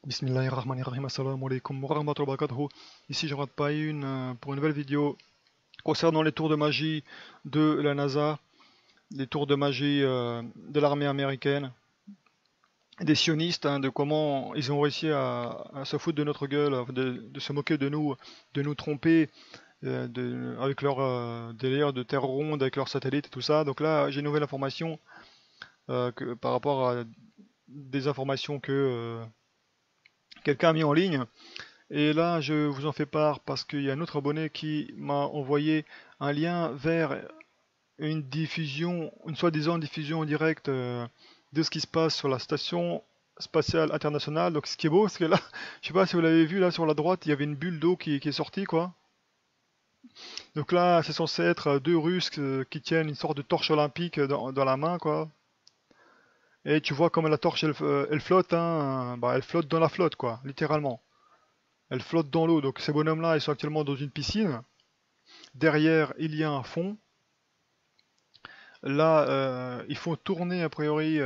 Bismillahirrahmanirrahim, assalamu alaikum wa rahmatullahi wa barakatuh. Ici je rate pas une pour une nouvelle vidéo concernant les tours de magie de la NASA, les tours de magie de l'armée américaine, des sionistes, hein, de comment ils ont réussi à se foutre de notre gueule, de se moquer de nous tromper avec leur délire de terre ronde, avec leurs satellites et tout ça. Donc là j'ai une nouvelle information par rapport à des informations que quelqu'un a mis en ligne. Et là, je vous en fais part parce qu'il y a un autre abonné qui m'a envoyé un lien vers une diffusion, une soi-disant diffusion en direct de ce qui se passe sur la station spatiale internationale. Donc ce qui est beau, c'est que là, je sais pas si vous l'avez vu, là sur la droite, il y avait une bulle d'eau qui est sortie, quoi. Donc là, c'est censé être deux Russes qui tiennent une sorte de torche olympique dans la main, quoi. Et tu vois comme la torche, elle flotte, hein, bah, elle flotte dans la flotte, quoi, littéralement. Elle flotte dans l'eau. Donc ces bonhommes-là, ils sont actuellement dans une piscine. Derrière, il y a un fond. Là, ils font tourner a priori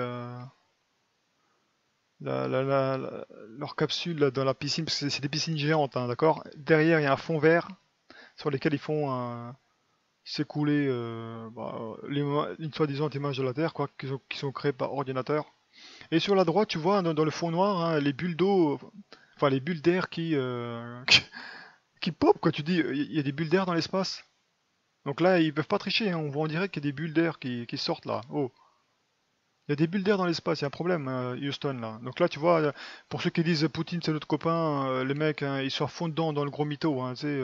leur capsule là, dans la piscine, parce que c'est des piscines géantes, hein, d'accord? Derrière, il y a un fond vert sur lequel ils font s'écouler une soi-disant image de la Terre, quoi, qui sont créées par ordinateur. Et sur la droite, tu vois, dans le fond noir, hein, les bulles d'eau, enfin les bulles d'air qui pop, quoi. Tu dis, il y a des bulles d'air dans l'espace. Donc là, ils peuvent pas tricher, hein. On voit en direct qu'il y a des bulles d'air qui sortent là. Oh, il y a des bulles d'air dans l'espace, il y a un problème, Houston là. Donc là, tu vois, pour ceux qui disent Poutine c'est notre copain, les mecs, hein, ils sont à fond dedans dans le gros mytho, hein, tu sais.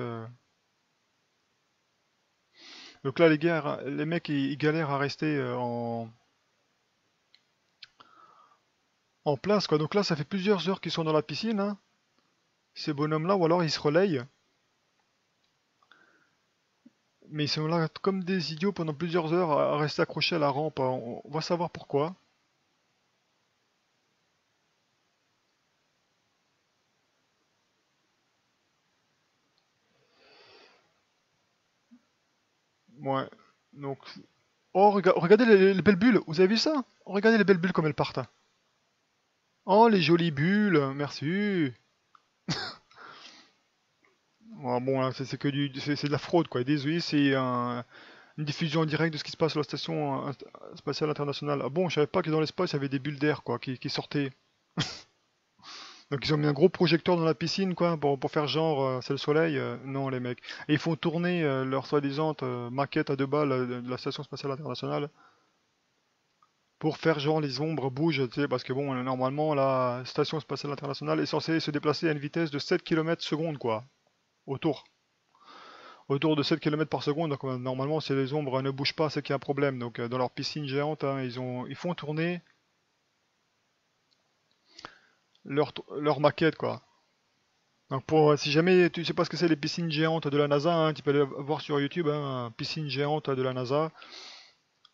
Donc là, les mecs, ils galèrent à rester en place, quoi. Donc là, ça fait plusieurs heures qu'ils sont dans la piscine, hein, ces bonhommes-là, ou alors ils se relayent. Mais ils sont là comme des idiots pendant plusieurs heures à rester accrochés à la rampe. On va savoir pourquoi. Ouais. Donc, oh, regardez les belles bulles, vous avez vu ça? Regardez les belles bulles comme elles partent. Oh, les jolies bulles, merci. Ouais, bon, là, c'est que c'est de la fraude, quoi. Désolé, c'est une diffusion en direct de ce qui se passe sur la station spatiale internationale. Ah bon, je savais pas que dans l'espace, il y avait des bulles d'air, quoi, qui sortaient. Donc ils ont mis un gros projecteur dans la piscine, quoi, pour faire genre, c'est le soleil. Non, les mecs. Et ils font tourner leur soi-disant maquette à 2 balles de la station spatiale internationale pour faire genre les ombres bougent, tu sais, parce que bon, normalement, la station spatiale internationale est censée se déplacer à une vitesse de 7 km seconde, quoi, autour. Autour de 7 km par seconde, donc normalement, si les ombres ne bougent pas, c'est qu'il y a un problème. Donc dans leur piscine géante, hein, ils font tourner leur maquette, quoi. Donc si jamais tu sais pas ce que c'est les piscines géantes de la NASA, hein, tu peux aller voir sur YouTube, hein, piscine géante de la NASA.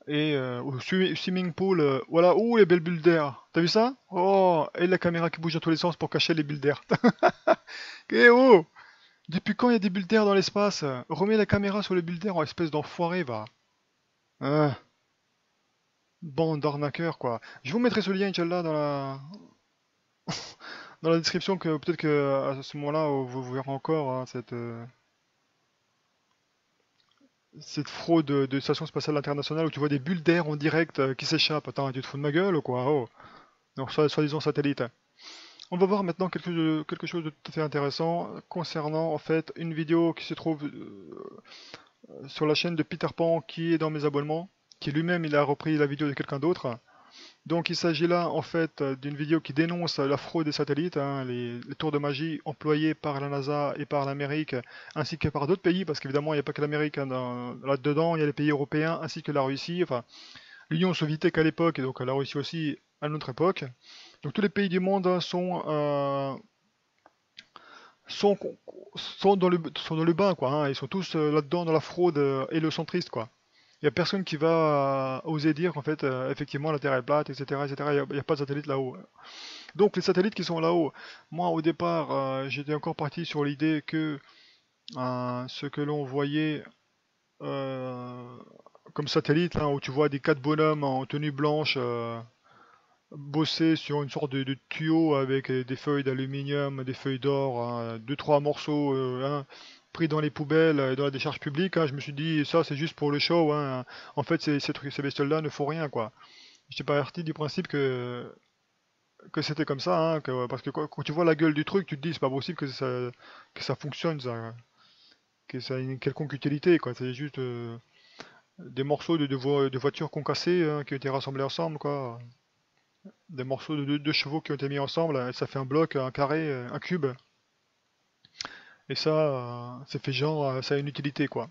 Et au swimming pool, voilà, ouh les belles bulles d'air. T'as vu ça? Oh, et la caméra qui bouge dans tous les sens pour cacher les bulles d'air. Eh oh! Depuis quand il y a des bulles d'air dans l'espace? Remets la caméra sur les bulles d'air en espèce d'enfoiré, va. Ah, bande d'arnaqueurs, quoi. Je vous mettrai ce lien, Inch'Allah, dans la description, que peut-être que à ce moment-là, vous verrez encore hein, cette fraude de station spatiale internationale où tu vois des bulles d'air en direct qui s'échappent. Attends, tu te fous de ma gueule ou quoi? Oh. Donc, soi-disant satellite. On va voir maintenant quelque chose de tout à fait intéressant concernant en fait une vidéo qui se trouve sur la chaîne de Peter Pan qui est dans mes abonnements, qui lui-même il a repris la vidéo de quelqu'un d'autre. Donc il s'agit là en fait d'une vidéo qui dénonce la fraude des satellites, hein, les tours de magie employés par la NASA et par l'Amérique, ainsi que par d'autres pays, parce qu'évidemment il n'y a pas que l'Amérique hein, là-dedans, il y a les pays européens ainsi que la Russie, enfin l'Union soviétique à l'époque et donc la Russie aussi à notre époque. Donc tous les pays du monde hein, sont, sont dans le bain, quoi, hein. Ils sont tous là-dedans dans la fraude et le centriste, quoi. Il n'y a personne qui va oser dire qu'en fait, effectivement, la Terre est plate, etc., etc. Il n'y a pas de satellite là-haut. Donc les satellites qui sont là-haut, moi au départ, j'étais encore parti sur l'idée que ce que l'on voyait euh, comme satellite, là, où tu vois des quatre bonhommes en tenue blanche, bossé sur une sorte de tuyau avec des feuilles d'aluminium, des feuilles d'or, hein, deux trois morceaux hein, pris dans les poubelles, dans la décharge publique. Hein. Je me suis dit, ça c'est juste pour le show. Hein. En fait, ces bestioles-là ne font rien, quoi. J'étais parti du principe que c'était comme ça, hein, parce que quand tu vois la gueule du truc, tu te dis, c'est pas possible que ça fonctionne, que ça ait une quelconque utilité, quoi. C'est juste des morceaux de voitures concassées hein, qui ont été rassemblés ensemble, quoi. Des morceaux de deux chevaux qui ont été mis ensemble, ça fait un bloc, un carré, un cube. Et ça fait genre, ça a une utilité, quoi.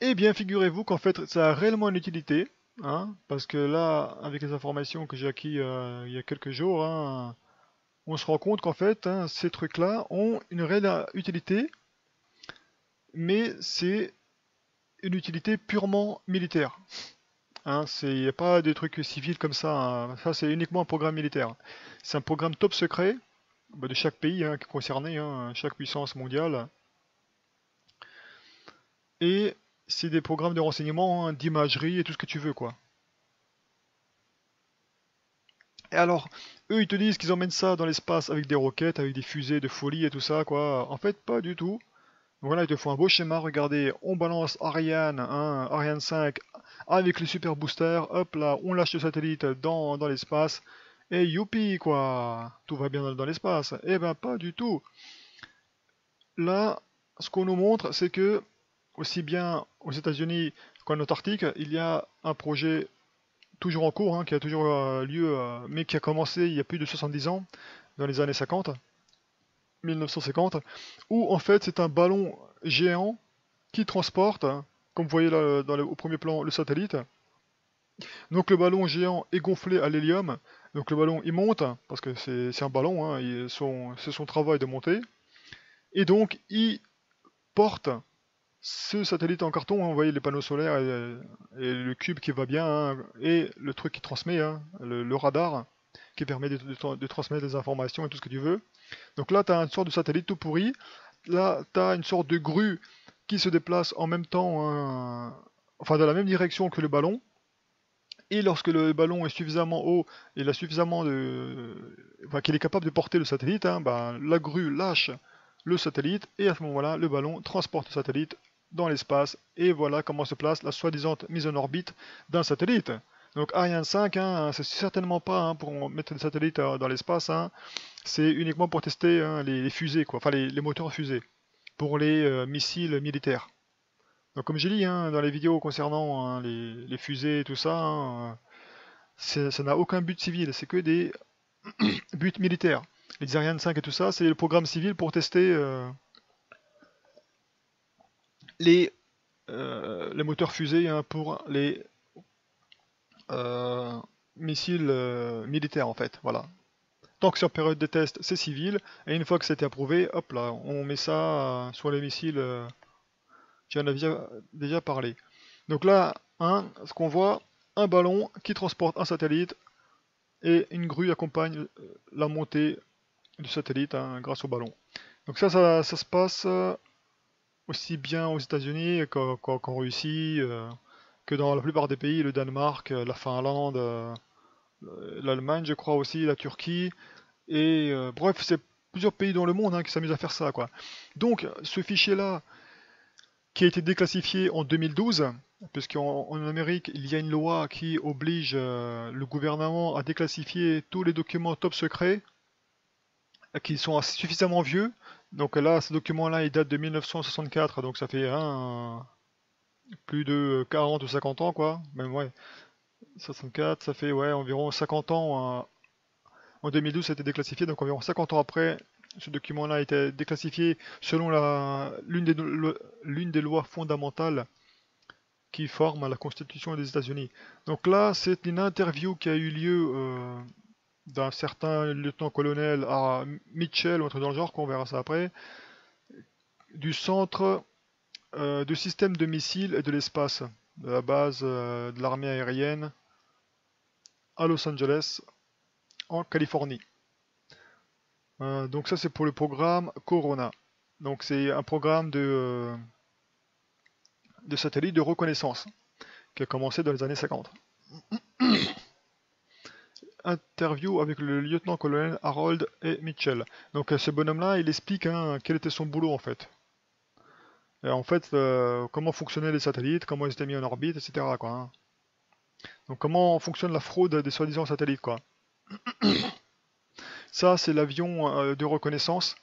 Eh bien, figurez-vous qu'en fait, ça a réellement une utilité, hein, parce que là, avec les informations que j'ai acquis il y a quelques jours, hein, on se rend compte qu'en fait, hein, ces trucs-là ont une réelle utilité, mais c'est une utilité purement militaire. Hein, il n'y a pas des trucs civils comme ça. Hein. Ça, c'est uniquement un programme militaire. C'est un programme top secret bah, de chaque pays hein, qui est concerné, hein, chaque puissance mondiale. Et c'est des programmes de renseignement, hein, d'imagerie et tout ce que tu veux, quoi. Et alors, eux, ils te disent qu'ils emmènent ça dans l'espace avec des roquettes, avec des fusées de folie et tout ça, quoi. En fait, pas du tout. Donc voilà, ils te font un beau schéma. Regardez, on balance Ariane, hein, Ariane 5 avec les super boosters. Hop là, on lâche le satellite dans l'espace. Et youpi, quoi. Tout va bien dans l'espace. Eh ben, pas du tout. Là, ce qu'on nous montre, c'est que, aussi bien aux États-Unis qu'en Antarctique, il y a un projet toujours en cours, hein, qui a toujours lieu, mais qui a commencé il y a plus de 70 ans, dans les années 50, 1950, où en fait c'est un ballon géant qui transporte, hein, comme vous voyez là au premier plan, le satellite. Donc le ballon géant est gonflé à l'hélium, donc le ballon il monte, parce que c'est un ballon, hein, c'est son travail de monter, et donc il porte ce satellite en carton, hein, vous voyez les panneaux solaires et le cube qui va bien, hein, et le truc qui transmet, hein, le radar, qui permet de transmettre des informations et tout ce que tu veux. Donc là, tu as une sorte de satellite tout pourri. Là, tu as une sorte de grue qui se déplace en même temps, hein, enfin dans la même direction que le ballon. Et lorsque le ballon est suffisamment haut, et il a suffisamment enfin, qu'il est capable de porter le satellite, hein, bah, la grue lâche le satellite, et à ce moment-là, le ballon transporte le satellite dans l'espace, et voilà comment se place la soi-disant mise en orbite d'un satellite. Donc Ariane 5, hein, c'est certainement pas hein, pour mettre des satellites dans l'espace, hein, c'est uniquement pour tester hein, les fusées, quoi, enfin les moteurs fusées, pour les missiles militaires. Donc comme j'ai dit hein, dans les vidéos concernant hein, les fusées et tout ça, hein, ça n'a aucun but civil, c'est que des buts militaires. Les Ariane 5 et tout ça, c'est le programme civil pour tester les, les moteurs fusées hein, pour les euh, missiles militaires en fait. Voilà. Tant que c'est en période de test, c'est civil, et une fois que c'était approuvé, hop là, on met ça sur les missiles. J'en avais déjà parlé. Donc là, hein, ce qu'on voit, un ballon qui transporte un satellite et une grue accompagne la montée du satellite hein, grâce au ballon. Donc ça se passe aussi bien aux États-Unis qu'en Russie, que dans la plupart des pays, le Danemark, la Finlande, l'Allemagne, je crois aussi, la Turquie, et bref, c'est plusieurs pays dans le monde hein, qui s'amusent à faire ça, quoi. Donc, ce fichier-là, qui a été déclassifié en 2012, puisqu'en Amérique, il y a une loi qui oblige le gouvernement à déclassifier tous les documents top secrets qui sont suffisamment vieux. Donc là, ce document-là, il date de 1964, donc ça fait plus de 40 ou 50 ans, quoi. Même, ouais, 64, ça fait ouais, environ 50 ans. En 2012, ça a été déclassifié, donc environ 50 ans après, ce document-là a été déclassifié selon l'une des lois fondamentales qui forment la Constitution des États-Unis. Donc là, c'est une interview qui a eu lieu d'un certain lieutenant-colonel à Mitchell, ou un truc dans le genre, qu'on verra ça après, du centre de système de missiles et de l'espace, de la base de l'armée aérienne à Los Angeles, en Californie. Donc ça c'est pour le programme Corona. Donc c'est un programme de satellite de reconnaissance qui a commencé dans les années 50. interview avec le lieutenant-colonel Harold et Mitchell. Donc ce bonhomme-là, il explique hein, quel était son boulot en fait. Et en fait, comment fonctionnaient les satellites, comment ils étaient mis en orbite, etc. quoi, hein. Donc comment fonctionne la fraude des soi-disant satellites quoi. Ça, c'est l'avion de reconnaissance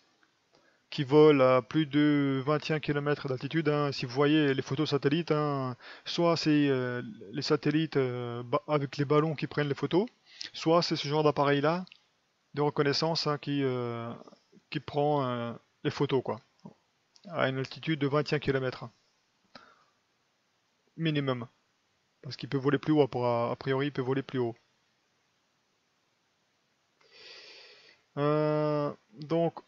qui vole à plus de 21 km d'altitude, hein. Si vous voyez les photos satellites, hein, soit c'est les satellites avec les ballons qui prennent les photos, soit c'est ce genre d'appareil-là de reconnaissance hein, qui prend les photos quoi, à une altitude de 21 km minimum. Parce qu'il peut voler plus haut, a priori il peut voler plus haut. Donc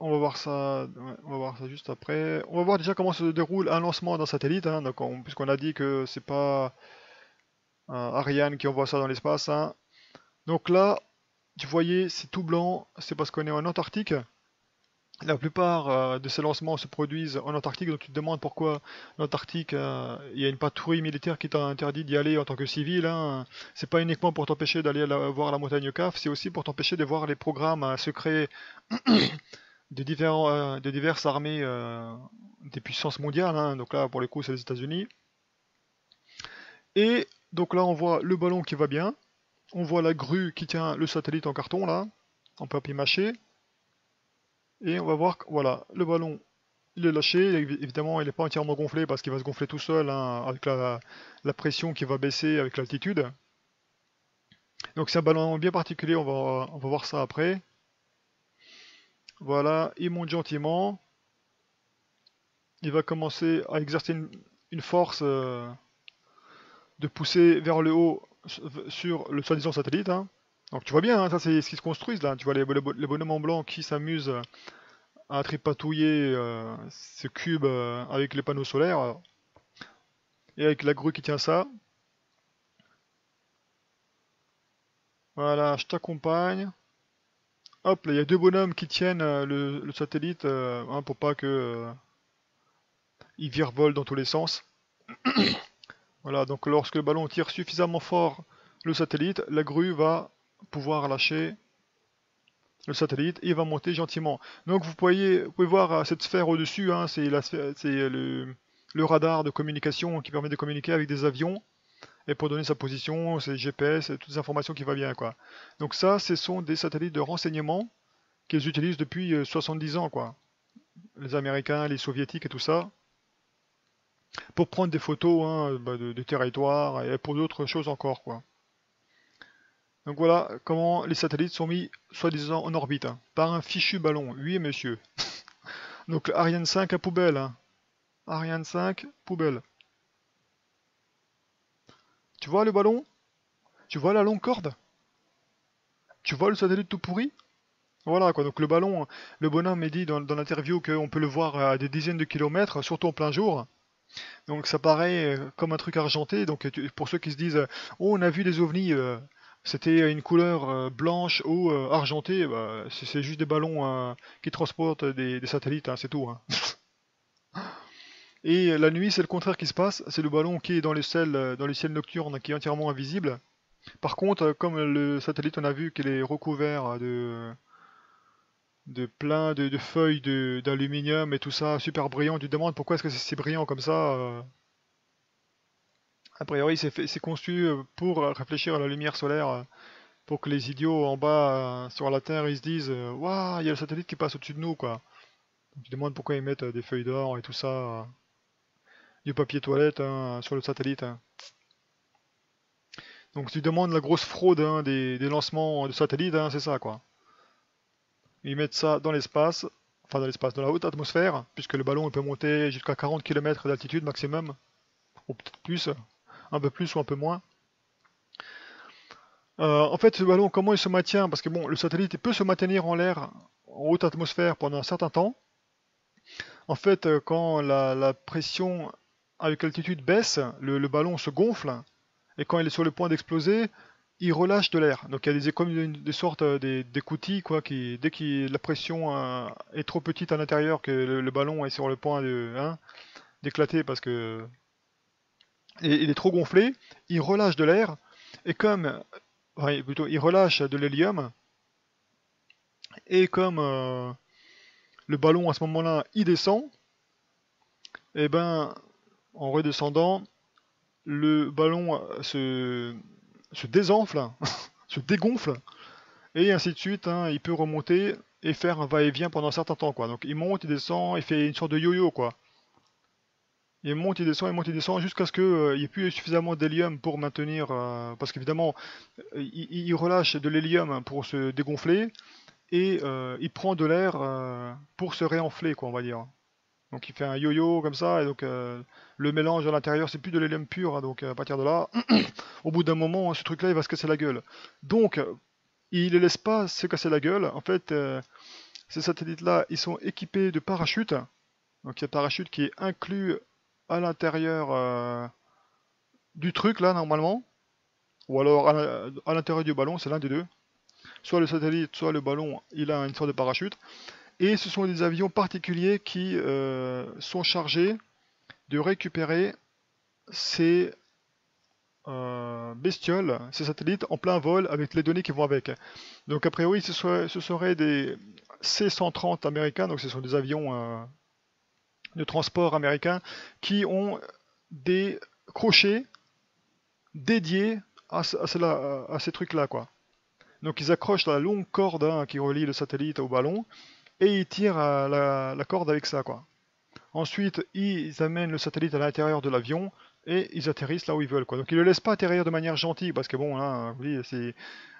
on va voir ça, ouais, on va voir ça juste après. On va voir déjà comment se déroule un lancement d'un satellite, hein, puisqu'on a dit que c'est pas Ariane qui envoie ça dans l'espace, hein. Donc là, tu voyais, c'est tout blanc, c'est parce qu'on est en Antarctique. La plupart de ces lancements se produisent en Antarctique, donc tu te demandes pourquoi l'Antarctique, il y a une patrouille militaire qui t'a interdit d'y aller en tant que civil, hein. C'est pas uniquement pour t'empêcher d'aller voir la montagne CAF, c'est aussi pour t'empêcher de voir les programmes secrets de diverses armées des puissances mondiales, hein. Donc là, pour le coup, c'est les États-Unis. Et donc là, on voit le ballon qui va bien. On voit la grue qui tient le satellite en carton, là, en papier mâché. Et on va voir que, voilà, le ballon, il est lâché. Évidemment, il n'est pas entièrement gonflé parce qu'il va se gonfler tout seul, hein, avec la pression qui va baisser avec l'altitude. Donc c'est un ballon bien particulier, on va voir ça après. Voilà, il monte gentiment. Il va commencer à exercer une force de pousser vers le haut sur le soi-disant satellite, hein. Donc tu vois bien, hein, ça c'est ce qui se construisent là. Tu vois les bonhommes en blanc qui s'amusent à tripatouiller ce cube avec les panneaux solaires et avec la grue qui tient ça. Voilà, je t'accompagne. Hop, là il y a deux bonhommes qui tiennent le satellite hein, pour pas que il virevolte dans tous les sens. Voilà, donc lorsque le ballon tire suffisamment fort le satellite, la grue va pouvoir lâcher le satellite et il va monter gentiment. Donc vous pouvez voir cette sphère au-dessus, hein, c'est le radar de communication qui permet de communiquer avec des avions et pour donner sa position, ses GPS, et toutes les informations qui vont bien quoi. Donc ça, ce sont des satellites de renseignement qu'ils utilisent depuis 70 ans quoi. Les Américains, les Soviétiques et tout ça, pour prendre des photos hein, de territoires et pour d'autres choses encore quoi. Donc voilà comment les satellites sont mis soi-disant en orbite, hein, par un fichu ballon. Oui monsieur. Donc Ariane 5 à poubelle, hein. Ariane 5, poubelle. Tu vois le ballon? Tu vois la longue corde? Tu vois le satellite tout pourri? Voilà quoi, donc le ballon, le bonhomme est dit dans l'interview qu'on peut le voir à des dizaines de kilomètres, surtout en plein jour. Donc ça paraît comme un truc argenté, donc pour ceux qui se disent oh on a vu des ovnis, c'était une couleur blanche ou argentée, bah, c'est juste des ballons qui transportent des satellites, hein, c'est tout, hein. Et la nuit, c'est le contraire qui se passe, c'est le ballon qui est dans les ciels nocturnes, qui est entièrement invisible. Par contre, comme le satellite, on a vu qu'il est recouvert de plein de feuilles d'aluminium et tout ça, super brillant, tu te demandes pourquoi est-ce que c'est si brillant comme ça. A priori, c'est conçu pour réfléchir à la lumière solaire, pour que les idiots en bas sur la Terre, ils se disent waouh, il y a le satellite qui passe au-dessus de nous, quoi. Donc, tu te demandes pourquoi ils mettent des feuilles d'or et tout ça, du papier toilette hein, sur le satellite, hein. Donc tu demandes la grosse fraude hein, des lancements de satellites, hein, c'est ça quoi. Ils mettent ça dans l'espace, enfin dans l'espace, dans la haute atmosphère, puisque le ballon il peut monter jusqu'à 40 km d'altitude maximum, ou peut-être plus, un peu plus ou un peu moins. En fait, ce ballon, comment il se maintient? Parce que bon, le satellite il peut se maintenir en l'air, en haute atmosphère pendant un certain temps. En fait, quand la pression avec l'altitude baisse, le ballon se gonfle, et quand il est sur le point d'exploser, il relâche de l'air. Donc il y a comme des sortes d'écoutilles, quoi, dès que la pression est trop petite à l'intérieur, que le ballon est sur le point hein, d'éclater parce que il est trop gonflé, il relâche de l'air, et comme enfin, plutôt, il relâche de l'hélium, et comme le ballon à ce moment-là, il descend, et ben, en redescendant, le ballon se désenfle, se dégonfle, et ainsi de suite, hein, il peut remonter et faire un va-et-vient pendant un certain temps, quoi. Donc il monte, il descend, il fait une sorte de yo-yo, quoi. Il monte, il monte, il descend, jusqu'à ce qu'il n'y ait plus suffisamment d'hélium pour maintenir, parce qu'évidemment, il relâche de l'hélium pour se dégonfler, et il prend de l'air pour se réenfler, quoi, on va dire. Donc il fait un yo-yo comme ça, et donc le mélange à l'intérieur, c'est plus de l'hélium pur, hein, donc à partir de là, au bout d'un moment, ce truc-là, il va se casser la gueule. Donc, il ne laisse pas se casser la gueule. En fait, ces satellites-là, ils sont équipés de parachutes. Donc il y a un parachute qui est inclus à l'intérieur du truc, là, normalement. Ou alors à l'intérieur du ballon, c'est l'un des deux. Soit le satellite, soit le ballon, il a une sorte de parachute. Et ce sont des avions particuliers qui sont chargés de récupérer ces bestioles, ces satellites en plein vol avec les données qui vont avec. Donc a priori ce serait des C-130 américains, donc ce sont des avions de transport américains qui ont des crochets dédiés à ces trucs-là, quoi. Donc ils accrochent la longue corde, hein, qui relie le satellite au ballon, et ils tirent la corde avec ça, quoi. Ensuite, ils amènent le satellite à l'intérieur de l'avion et ils atterrissent là où ils veulent, quoi. Donc ils le laissent pas atterrir de manière gentille, parce que bon, là, oui, c'est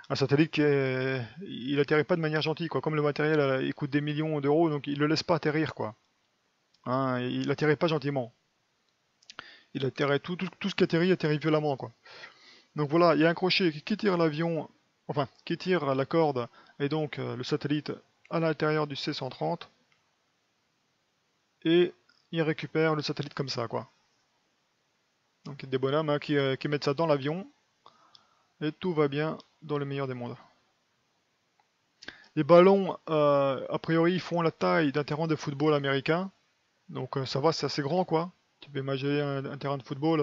un satellite il atterrit pas de manière gentille, quoi. Comme le matériel, il coûte des millions d'euros, donc il le laisse pas atterrir, quoi. Hein, il atterrit pas gentiment. Il atterrit tout ce qui atterrit violemment, quoi. Donc voilà, il y a un crochet qui tire l'avion, enfin, qui tire la corde, et donc le satellite à l'intérieur du C-130, et il récupère le satellite comme ça, quoi. Donc des bonhommes, hein, qui mettent ça dans l'avion, et tout va bien dans le meilleur des mondes. Les ballons, a priori, ils font la taille d'un terrain de football américain, donc ça va, c'est assez grand, quoi. Tu peux imaginer un terrain de football,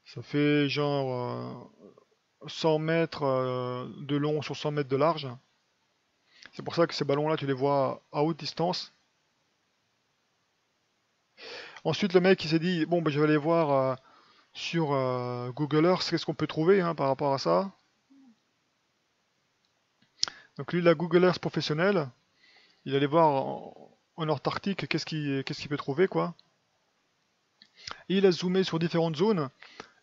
ça fait genre 100 mètres de long sur 100 mètres de large. C'est pour ça que ces ballons-là, tu les vois à haute distance. Ensuite, le mec, il s'est dit, bon, ben, je vais aller voir sur Google Earth, qu'est-ce qu'on peut trouver, hein, par rapport à ça. Donc lui, la Google Earth professionnelle, il allait voir en Antarctique qu'est-ce qu'il peut trouver, quoi. Et il a zoomé sur différentes zones,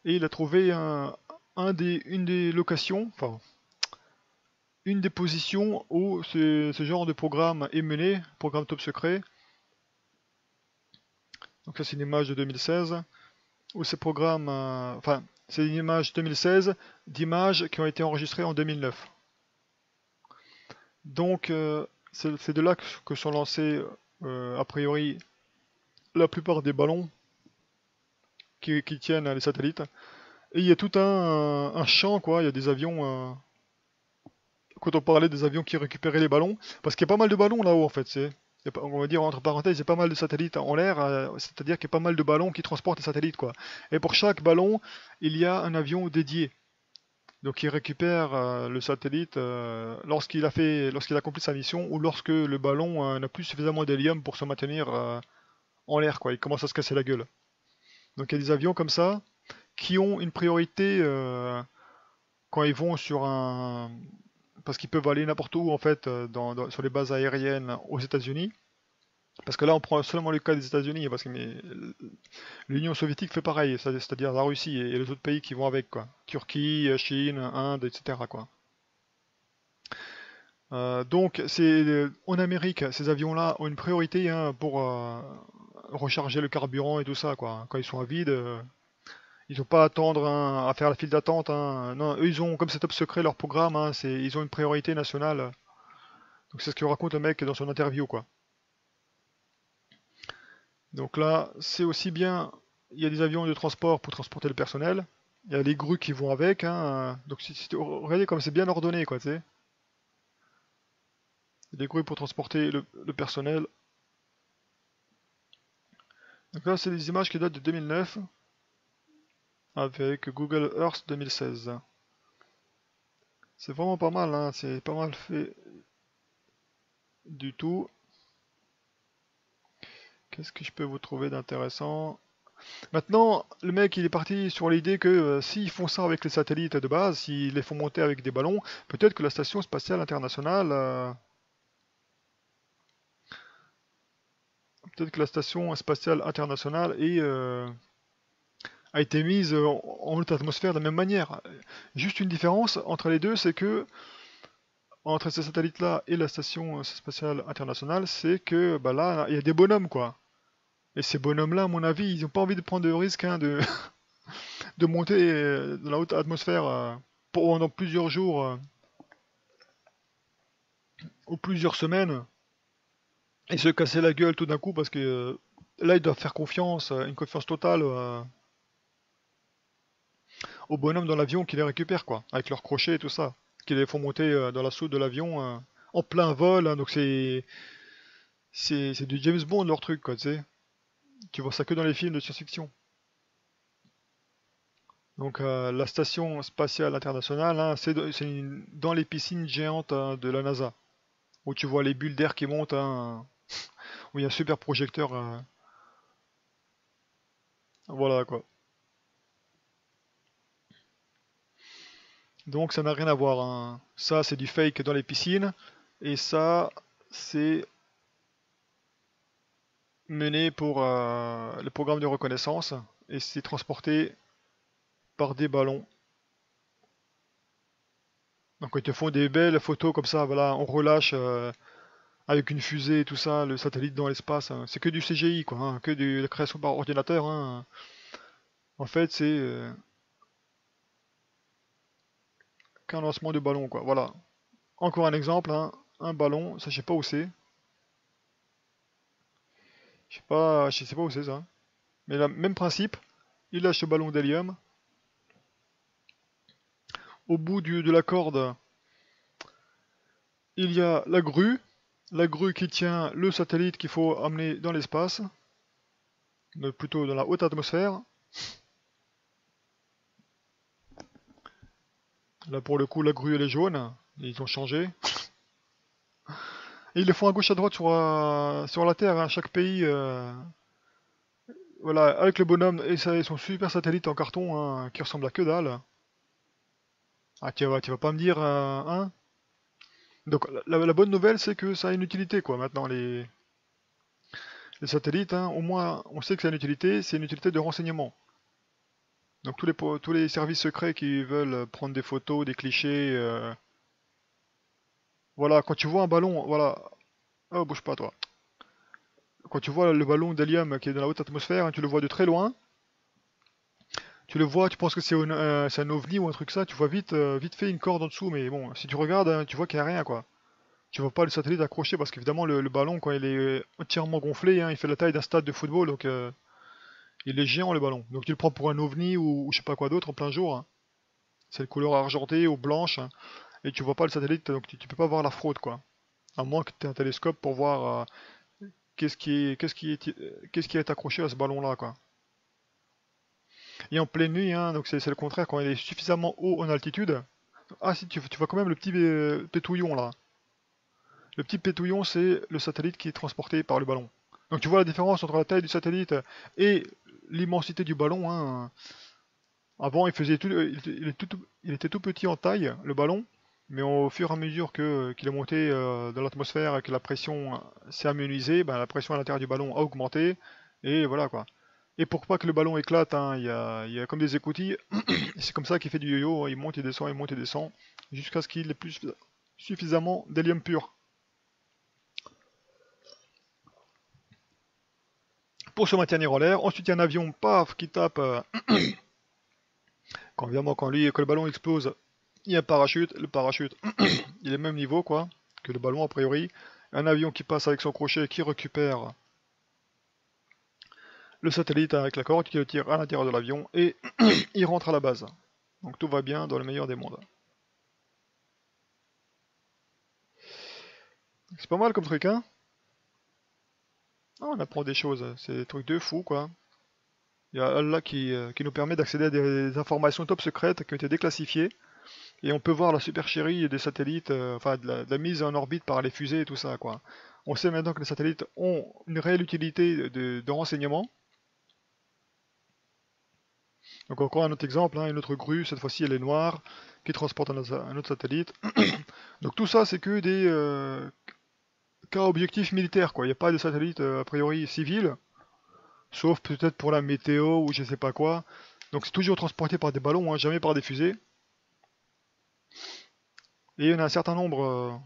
et il a trouvé une des locations, enfin, une des positions où ce genre de programme est mené, programme top secret. Donc ça, c'est une image de 2016, où ces programmes, enfin, c'est une image 2016 d'images qui ont été enregistrées en 2009. Donc c'est de là que sont lancés a priori la plupart des ballons qui tiennent les satellites. Et il y a tout un champ, quoi. Il y a des avions. Quand on parlait des avions qui récupéraient les ballons, parce qu'il y a pas mal de ballons là-haut en fait. On va dire entre parenthèses, il y a pas mal de satellites en l'air, c'est-à-dire qu'il y a pas mal de ballons qui transportent les satellites, quoi. Et pour chaque ballon, il y a un avion dédié. Donc il récupère le satellite lorsqu'il accomplit sa mission, ou lorsque le ballon n'a plus suffisamment d'hélium pour se maintenir en l'air, quoi. Il commence à se casser la gueule. Donc il y a des avions comme ça qui ont une priorité quand ils vont sur un, parce qu'ils peuvent aller n'importe où en fait sur les bases aériennes aux États-Unis. Parce que là, on prend seulement le cas des États-Unis, parce que l'Union soviétique fait pareil, c'est-à-dire la Russie et les autres pays qui vont avec, quoi. Turquie, Chine, Inde, etc., quoi. Donc, en Amérique, ces avions-là ont une priorité, hein, pour recharger le carburant et tout ça, quoi. Quand ils sont à vide, ils n'ont pas à attendre, hein, à faire la file d'attente, hein. Non, eux, ils ont, comme c'est top secret leur programme, hein, ils ont une priorité nationale. Donc c'est ce que raconte le mec dans son interview, quoi. Donc là, c'est aussi bien, il y a des avions de transport pour transporter le personnel, il y a les grues qui vont avec, hein. Donc regardez comme c'est bien ordonné, quoi, tu sais. Il y a des grues pour transporter le personnel. Donc là, c'est des images qui datent de 2009 avec Google Earth 2016. C'est vraiment pas mal, hein, c'est pas mal fait du tout. Qu'est-ce que je peux vous trouver d'intéressant? Maintenant, le mec il est parti sur l'idée que s'ils font ça avec les satellites de base, s'ils les font monter avec des ballons, peut-être que la station spatiale internationale, peut-être que la station spatiale internationale a été mise en haute atmosphère de la même manière. Juste une différence entre les deux, c'est que entre ces satellites-là et la station spatiale internationale, c'est que bah là, il y a des bonhommes quoi. Et ces bonhommes-là, à mon avis, ils n'ont pas envie de prendre de risque hein, de monter dans la haute atmosphère pendant plusieurs jours ou plusieurs semaines et se casser la gueule tout d'un coup parce que là, ils doivent faire confiance, une confiance totale aux bonhommes dans l'avion qui les récupèrent quoi, avec leurs crochets et tout ça, qui les font monter dans la soute de l'avion en plein vol, hein, donc c'est du James Bond leur truc quoi, tu sais. Tu vois ça que dans les films de science-fiction. Donc la station spatiale internationale, hein, c'est dans les piscines géantes hein, de la NASA, où tu vois les bulles d'air qui montent, hein, où il y a un super projecteur. Voilà quoi. Donc ça n'a rien à voir, hein. Ça c'est du fake dans les piscines, et ça c'est mené pour le programme de reconnaissance, et c'est transporté par des ballons. Donc ils te font des belles photos comme ça, voilà, on relâche avec une fusée et tout ça, le satellite dans l'espace, hein. C'est que du CGI quoi, hein, que de la création par ordinateur, hein. En fait c'est qu'un lancement de ballon quoi, voilà. Encore un exemple, hein, un ballon, ça je sais pas où c'est, je sais pas où c'est ça. Mais le même principe, il lâche le ballon d'hélium. Au bout de la corde, il y a la grue qui tient le satellite qu'il faut amener dans l'espace, plutôt dans la haute atmosphère. Là pour le coup, la grue elle est jaune, ils ont changé. Et ils le font à gauche à droite sur la Terre, hein, chaque pays. Voilà, avec le bonhomme et son super satellite en carton hein, qui ressemble à que dalle. Ah, tu vas pas me dire, hein? Donc la bonne nouvelle, c'est que ça a une utilité, quoi, maintenant, les satellites, hein, au moins, on sait que ça a une utilité, c'est une utilité de renseignement. Donc tous les services secrets qui veulent prendre des photos, des clichés, voilà, quand tu vois un ballon, voilà, oh, bouge pas toi. Quand tu vois le ballon d'hélium qui est dans la haute atmosphère, hein, tu le vois de très loin, tu le vois, tu penses que c'est un ovni ou un truc ça, tu vois vite fait une corde en dessous, mais bon, si tu regardes, hein, tu vois qu'il n'y a rien, quoi. Tu vois pas le satellite accroché parce qu'évidemment le ballon quand il est entièrement gonflé, hein, il fait la taille d'un stade de football donc il est géant le ballon. Donc tu le prends pour un ovni ou je sais pas quoi d'autre en plein jour, hein. C'est le couleur argentée ou blanche hein, et tu vois pas le satellite donc tu peux pas voir la fraude quoi. À moins que tu aies un télescope pour voir qu'est-ce qui est accroché à ce ballon là quoi. Et en pleine nuit hein, donc c'est le contraire quand il est suffisamment haut en altitude. Ah si tu vois quand même le petit pétouillon là. Le petit pétouillon, c'est le satellite qui est transporté par le ballon. Donc tu vois la différence entre la taille du satellite et l'immensité du ballon, hein. Avant, il était tout petit en taille, le ballon, mais au fur et à mesure qu'il est monté dans l'atmosphère et que la pression s'est amenuisée, ben, la pression à l'intérieur du ballon a augmenté, et voilà quoi. Et pour pas que le ballon éclate, hein, il y a comme des écoutilles, et c'est comme ça qu'il fait du yo-yo, hein. Il monte, il descend, il monte, il descend, jusqu'à ce qu'il ait plus suffisamment d'hélium pur pour se maintenir en l'air. Ensuite, il y a un avion, paf, qui tape. Quand évidemment, quand le ballon explose, il y a un parachute. Le parachute, il est au même niveau, quoi, que le ballon, a priori. Un avion qui passe avec son crochet, qui récupère le satellite avec la corde, qui le tire à l'intérieur de l'avion, et il rentre à la base. Donc tout va bien dans le meilleur des mondes. C'est pas mal comme truc, hein? Ah, on apprend des choses, c'est des trucs de fou, quoi. Il y a Allah qui nous permet d'accéder à des informations top secrètes qui ont été déclassifiées. Et on peut voir la supercherie des satellites, enfin de la mise en orbite par les fusées et tout ça, quoi. On sait maintenant que les satellites ont une réelle utilité de renseignement. Donc encore un autre exemple, hein, une autre grue, cette fois-ci elle est noire, qui transporte un autre satellite. Donc tout ça c'est que des cas objectifs militaires, quoi. Il n'y a pas de satellite a priori civil, sauf peut-être pour la météo ou je sais pas quoi. Donc c'est toujours transporté par des ballons, hein, jamais par des fusées. Et il y en a un certain nombre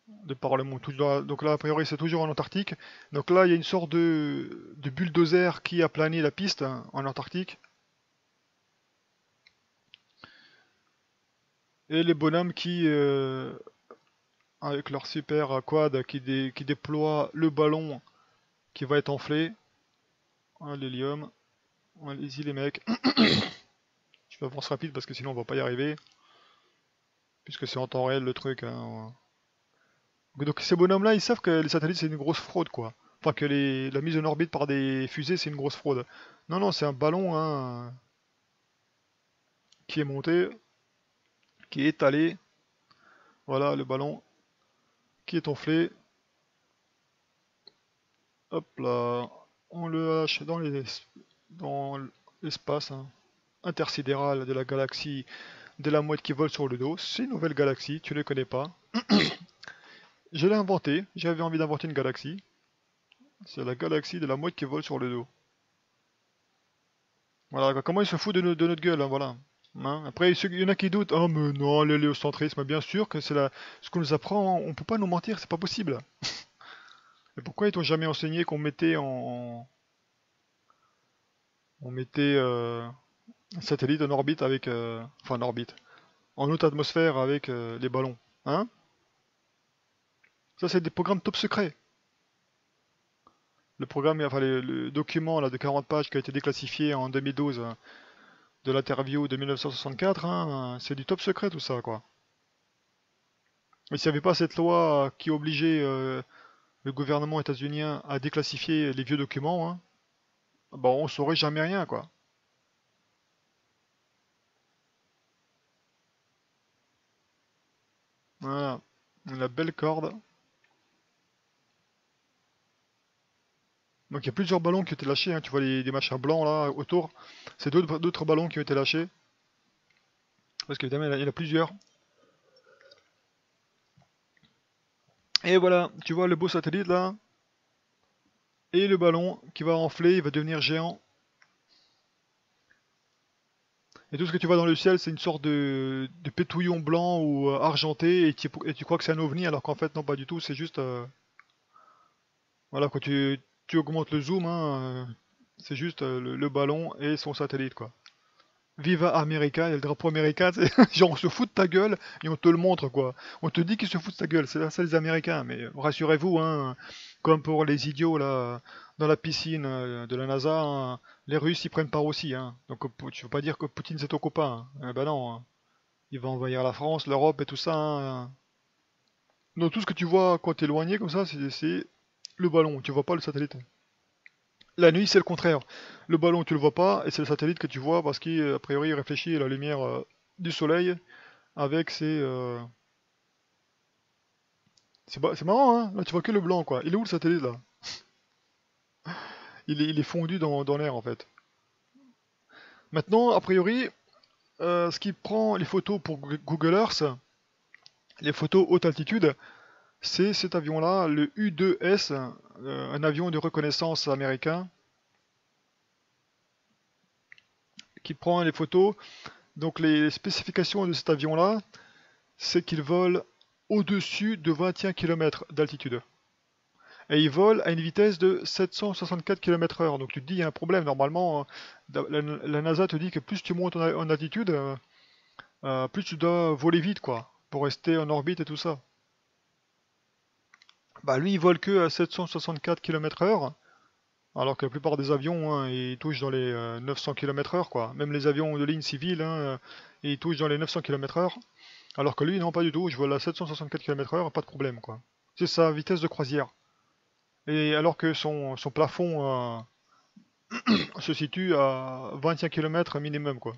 de par le monde. Donc là, a priori, c'est toujours en Antarctique. Donc là, il y a une sorte de bulldozer qui a plané la piste, hein, en Antarctique. Et les bonhommes qui, avec leur super quad, qui déploient le ballon qui va être enflé. Hein, l'hélium. Allez-y les mecs. Je vais avancer rapide parce que sinon on va pas y arriver. Puisque c'est en temps réel le truc, hein. Donc ces bonhommes-là, ils savent que les satellites c'est une grosse fraude, quoi. Enfin que la mise en orbite par des fusées c'est une grosse fraude. Non, non, c'est un ballon, hein, qui est monté, qui est étalé. Voilà le ballon qui est enflé. Hop là, on le lâche dans l'espace, hein, intersidéral de la galaxie de la mouette qui vole sur le dos. C'est une nouvelle galaxie, tu ne connais pas. Je l'ai inventé, j'avais envie d'inventer une galaxie. C'est la galaxie de la mouette qui vole sur le dos. Voilà, comment il se fout de notre gueule, hein, voilà. Hein, après, il y en a qui doutent. Oh, mais non, l'héliocentrisme, bien sûr que c'est ce qu'on nous apprend. On peut pas nous mentir, c'est pas possible. Mais pourquoi ils t'ont jamais enseigné qu'on mettait on mettait un satellite en orbite avec, enfin en orbite, en haute atmosphère avec les ballons, hein? Ça, c'est des programmes top secrets. Le programme, enfin le document là de 40 pages qui a été déclassifié en 2012, de l'interview de 1964, hein, c'est du top secret tout ça, quoi. Et s'il n'y avait pas cette loi qui obligeait le gouvernement états-unien à déclassifier les vieux documents, hein, bon, on saurait jamais rien, quoi. Voilà, la belle corde. Donc il y a plusieurs ballons qui ont été lâchés, hein. Tu vois des machins blancs là autour. C'est d'autres ballons qui ont été lâchés. Parce qu'évidemment il y en a plusieurs. Et voilà, tu vois le beau satellite là. Et le ballon qui va enfler, il va devenir géant. Et tout ce que tu vois dans le ciel, c'est une sorte de pétouillon blanc ou argenté, et tu crois que c'est un ovni, alors qu'en fait, non, pas du tout, c'est juste... voilà, quand tu augmentes le zoom, hein, c'est juste le ballon et son satellite, quoi. Viva America, il y a le drapeau américain, genre on se fout de ta gueule et on te le montre, quoi. On te dit qu'ils se foutent de ta gueule, c'est ça les Américains, mais rassurez-vous, hein, comme pour les idiots là, dans la piscine de la NASA, hein, les Russes y prennent part aussi, hein. Donc tu veux pas dire que Poutine c'est ton copain, hein. Ben non, hein. Il va envahir la France, l'Europe et tout ça, hein. Donc tout ce que tu vois quand t'es éloigné comme ça, c'est le ballon, tu vois pas le satellite. La nuit, c'est le contraire. Le ballon, tu le vois pas, et c'est le satellite que tu vois parce qu'a priori, il réfléchit à la lumière du soleil avec ses. C'est marrant, hein? Là, tu vois que le blanc, quoi. Il est où le satellite, là? Il est fondu dans l'air, en fait. Maintenant, a priori, ce qui prend les photos pour Google Earth, les photos haute altitude, c'est cet avion-là, le U-2S, un avion de reconnaissance américain, qui prend les photos. Donc les spécifications de cet avion-là, c'est qu'il vole au-dessus de 21 km d'altitude. Et il vole à une vitesse de 764 km/h. Donc tu te dis, il y a un problème. Normalement, la NASA te dit que plus tu montes en altitude, plus tu dois voler vite, quoi, pour rester en orbite et tout ça. Bah lui, il vole que à 764 km/h, alors que la plupart des avions, hein, ils touchent dans les 900 km/h, quoi. Même les avions de ligne civile, hein, ils touchent dans les 900 km/h. Alors que lui, non, pas du tout. Je vole à 764 km/h, pas de problème, quoi. C'est sa vitesse de croisière. Et alors que son plafond se situe à 25 km minimum, quoi.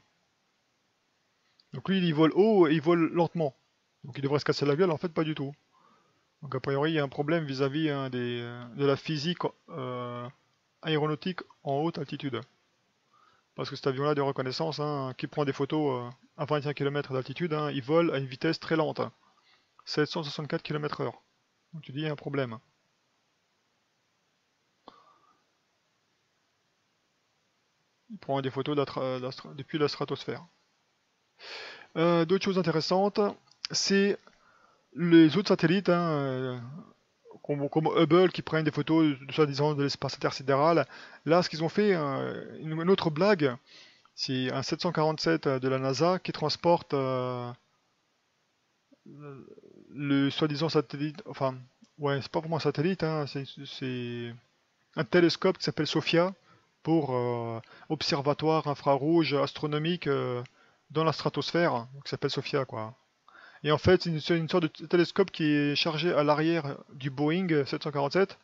Donc lui, il vole haut et il vole lentement. Donc il devrait se casser la gueule, en fait, pas du tout. Donc a priori, il y a un problème vis-à-vis de la physique aéronautique en haute altitude. Parce que cet avion-là de reconnaissance, hein, qui prend des photos à 21 km d'altitude, hein, il vole à une vitesse très lente, 764 km/h. Donc tu dis, il y a un problème. Il prend des photos depuis la stratosphère. D'autres choses intéressantes, c'est les autres satellites, hein, comme Hubble, qui prennent des photos soi-disant de l'espace intersidéral. Là, ce qu'ils ont fait, une autre blague, c'est un 747 de la NASA qui transporte le soi-disant satellite, enfin, ouais, c'est pas vraiment un satellite, hein, c'est un télescope qui s'appelle SOFIA pour observatoire infrarouge astronomique dans la stratosphère, qui s'appelle SOFIA, quoi. Et en fait, c'est une sorte de télescope qui est chargé à l'arrière du Boeing 747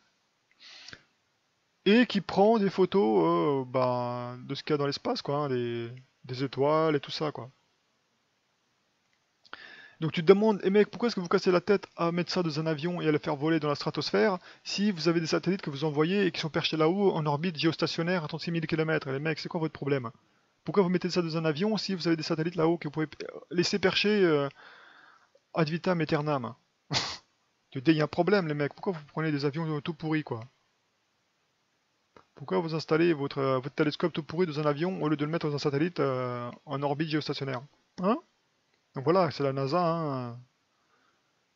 et qui prend des photos de ce qu'il y a dans l'espace, quoi, hein, des étoiles et tout ça, quoi. Donc tu te demandes, eh mec, pourquoi est-ce que vous cassez la tête à mettre ça dans un avion et à le faire voler dans la stratosphère si vous avez des satellites que vous envoyez et qui sont perchés là-haut en orbite géostationnaire à 36 000 km? Les mecs, c'est quoi votre problème? Pourquoi vous mettez ça dans un avion si vous avez des satellites là-haut que vous pouvez laisser percher ad vitam aeternam? Tu te dis, il y a un problème, les mecs, pourquoi vous prenez des avions tout pourris, quoi? Pourquoi vous installez votre télescope tout pourri dans un avion au lieu de le mettre dans un satellite en orbite géostationnaire? Hein? Donc voilà, c'est la NASA, hein.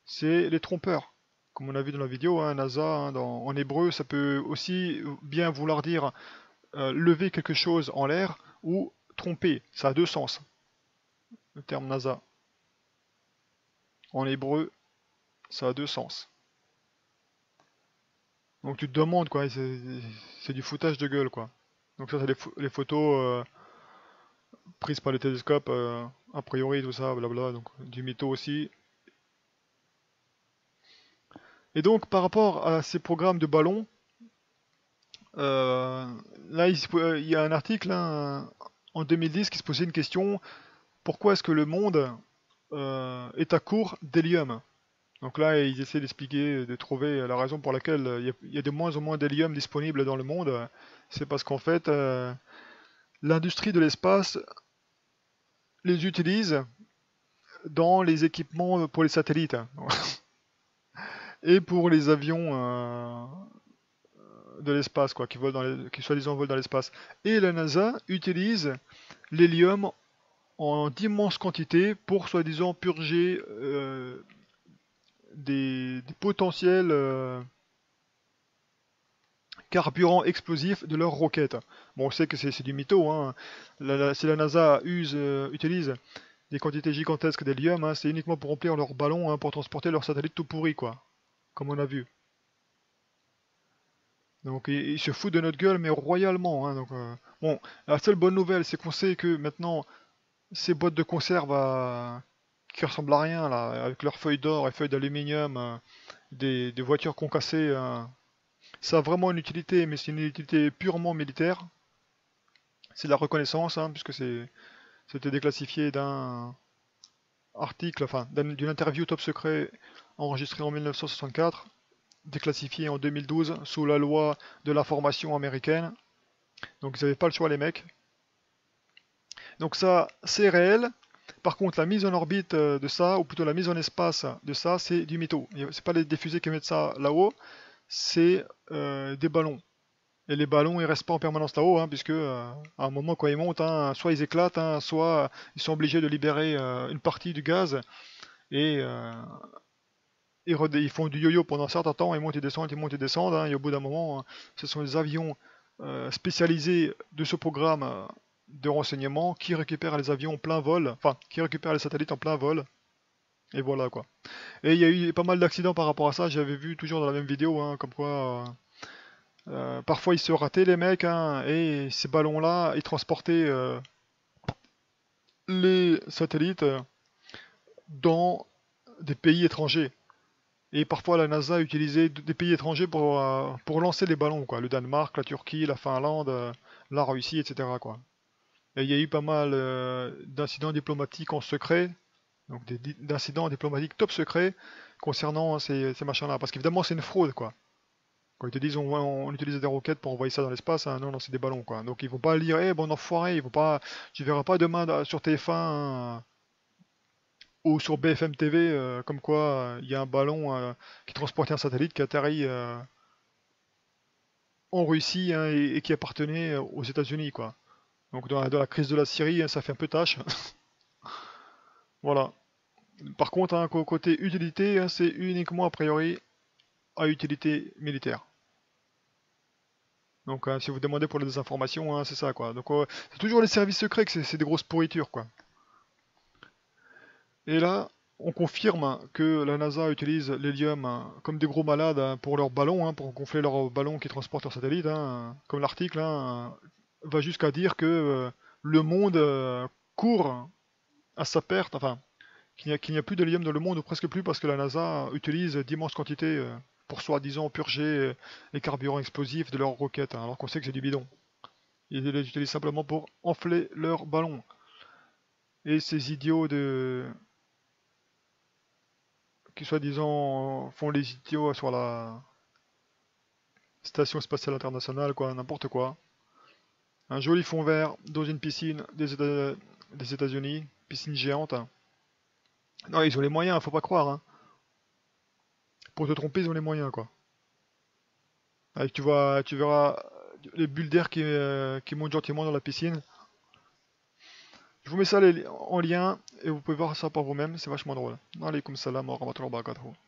C'est les trompeurs. Comme on a vu dans la vidéo, hein, NASA, hein, en hébreu, ça peut aussi bien vouloir dire lever quelque chose en l'air ou tromper. Ça a deux sens, le terme NASA. En hébreu, ça a deux sens. Donc tu te demandes, quoi, c'est du foutage de gueule, quoi. Donc ça, c'est les photos prises par les télescopes, a priori, tout ça, blabla, donc du mytho aussi. Et donc, par rapport à ces programmes de ballons, là, il y a un article hein, en 2010 qui se posait une question, pourquoi est-ce que le monde est à court d'hélium? Donc là, ils essaient d'expliquer, de trouver la raison pour laquelle il y a de moins en moins d'hélium disponible dans le monde. C'est parce qu'en fait, l'industrie de l'espace les utilise dans les équipements pour les satellites et pour les avions de l'espace, quoi, qui soi-disant volent dans l'espace. Et la NASA utilise l'hélium en d'immenses quantités pour soi-disant purger des potentiels carburants explosifs de leurs roquettes. Bon, on sait que c'est du mytho, hein. Si la NASA utilise des quantités gigantesques d'hélium, hein, c'est uniquement pour remplir leurs ballons, hein, pour transporter leurs satellites tout pourris, quoi. Comme on a vu. Donc ils se foutent de notre gueule, mais royalement, hein, donc, bon, la seule bonne nouvelle, c'est qu'on sait que maintenant, ces boîtes de conserve qui ressemblent à rien, là, avec leurs feuilles d'or et feuilles d'aluminium, des voitures concassées, ça a vraiment une utilité, mais c'est une utilité purement militaire. C'est de la reconnaissance, hein, puisque c'était déclassifié d'un article, enfin, d'une interview top secret enregistrée en 1964, déclassifiée en 2012 sous la loi de l'information américaine. Donc ils n'avaient pas le choix, les mecs. Donc ça, c'est réel. Par contre, la mise en orbite de ça, ou plutôt la mise en espace de ça, c'est du mytho. C'est pas des fusées qui mettent ça là-haut, c'est des ballons. Et les ballons, ils restent pas en permanence là-haut, hein, puisque à un moment quand ils montent, hein, soit ils éclatent, hein, soit ils sont obligés de libérer une partie du gaz et ils font du yo-yo pendant un certain temps, ils montent et descendent, ils montent et descendent, hein, et au bout d'un moment, ce sont les avions spécialisés de ce programme de renseignement qui récupèrent les avions en plein vol, enfin qui récupèrent les satellites en plein vol. Et voilà quoi. Et il y a eu pas mal d'accidents par rapport à ça, j'avais vu toujours dans la même vidéo, hein, comme quoi parfois ils se rataient les mecs, hein, et ces ballons-là, ils transportaient les satellites dans des pays étrangers. Et parfois la NASA utilisait des pays étrangers pour lancer les ballons, quoi. Le Danemark, la Turquie, la Finlande, la Russie, etc., quoi. Et il y a eu pas mal d'incidents diplomatiques en secret, donc d'incidents diplomatiques top secret concernant ces machins-là. Parce qu'évidemment, c'est une fraude, quoi. Quand ils te disent on utilise des roquettes pour envoyer ça dans l'espace, hein, non, non, c'est des ballons, quoi. Donc ils vont pas lire, eh bon enfoiré, ils vont pas, tu verras pas demain sur TF1 ou sur BFM TV comme quoi il y a un ballon qui transportait un satellite qui atterrit en Russie, hein, et qui appartenait aux États-Unis, quoi. Donc dans la crise de la Syrie, hein, ça fait un peu tâche. Voilà. Par contre, hein, côté utilité, hein, c'est uniquement a priori à utilité militaire. Donc si vous demandez pour les désinformations, hein, c'est ça, quoi. Donc c'est toujours les services secrets que c'est des grosses pourritures, quoi. Et là, on confirme que la NASA utilise l'hélium hein, comme des gros malades hein, pour leurs ballons, hein, pour gonfler leurs ballons qui transportent leurs satellites, hein, comme l'article hein, va jusqu'à dire que le monde court à sa perte, enfin, qu'il n'y a plus d'hélium dans le monde, ou presque plus, parce que la NASA utilise d'immenses quantités pour soi-disant purger les carburants explosifs de leurs roquettes, hein, alors qu'on sait que c'est du bidon. Ils les utilisent simplement pour enfler leurs ballons. Et ces idiots qui soi-disant font les idiots sur la station spatiale internationale, quoi, n'importe quoi. Un joli fond vert dans une piscine des États-Unis, piscine géante. Non, ils ont les moyens, faut pas croire. Hein. Pour te tromper, ils ont les moyens, quoi. Avec, tu verras les bulles d'air qui montent gentiment dans la piscine. Je vous mets ça en lien et vous pouvez voir ça par vous-même, c'est vachement drôle. Alaykoum salam wa rahmatullahi wa barakatuh.